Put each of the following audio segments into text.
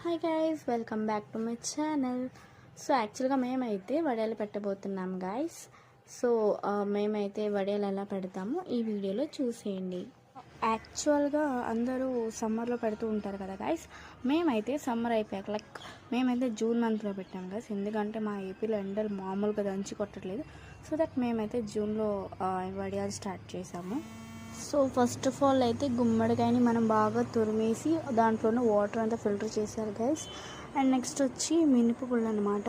Hi guys, welcome back to my channel. So యాక్చువల్గా మేమైతే వడియాలు పెట్టబోతున్నాం గైస్. సో మేమైతే వడియాలు ఎలా పెడతామో ఈ వీడియోలో చూసేయండి. యాక్చువల్గా అందరూ సమ్మర్లో పెడుతూ ఉంటారు కదా గైస్. మేమైతే సమ్మర్ అయిపోయాక మేమైతే జూన్ మంత్లో పెట్టాం గైస్. ఎందుకంటే మా ఏపీలో ఎండలు మామూలుగా దంచి కొట్టట్లేదు. సో దట్ మేమైతే జూన్లో వడియాలు స్టార్ట్ చేసాము. సో ఫస్ట్ ఆఫ్ ఆల్ అయితే గుమ్మడికాయని మనం బాగా తురిమేసి దాంట్లోనే వాటర్ అంతా ఫిల్టర్ చేశారు గైస్. అండ్ నెక్స్ట్ వచ్చి మినపగుళ్ళు అనమాట.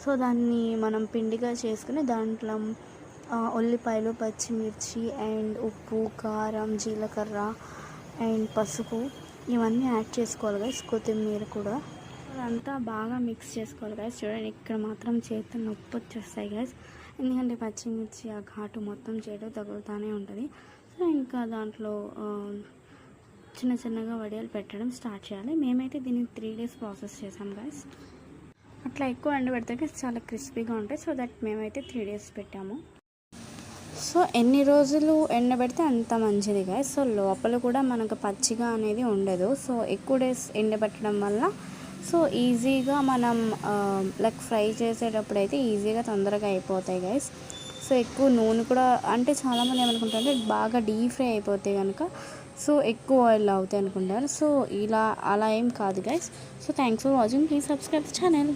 సో దాన్ని మనం పిండిగా చేసుకుని దాంట్లో ఉల్లిపాయలు, పచ్చిమిర్చి అండ్ ఉప్పు, కారం, జీలకర్ర అండ్ పసుపు ఇవన్నీ యాడ్ చేసుకోవాలి గైస్. కొత్తిమీర కూడా అదంతా బాగా మిక్స్ చేసుకోవాలి గైస్. చూడండి, ఇక్కడ మాత్రం చేతి నొప్పి వచ్చేస్తాయి గైస్. ఎందుకంటే పచ్చిమిర్చి ఆ ఘాటు మొత్తం చేయడం తగులుతూనే ఉంటుంది. సో ఇంకా దాంట్లో చిన్న చిన్నగా వడియాలు పెట్టడం స్టార్ట్ చేయాలి. మేమైతే దీన్ని 3 days ప్రాసెస్ చేసాం గైస్. అట్లా ఎక్కువ ఎండబెడితే చాలా క్రిస్పీగా ఉంటాయి. సో దట్ మేమైతే 3 days పెట్టాము. సో ఎన్ని రోజులు ఎండబెడితే అంత మంచిది గైస్. సో లోపల కూడా మనకు పచ్చిగా అనేది ఉండదు. సో ఎక్కువ డేస్ ఎండబెట్టడం వల్ల సో ఈజీగా మనం ఫ్రై చేసేటప్పుడు అయితే ఈజీగా తొందరగా అయిపోతాయి గైస్. సో ఎక్కువ నూనె కూడా అంటే చాలామంది ఏమనుకుంటారంటే బాగా డీప్ ఫ్రై అయిపోతే కనుక సో ఎక్కువ ఆయిల్ అవుతాయి అనుకుంటారు. సో అలా ఏం కాదు guys. So thanks for watching. Please subscribe the channel.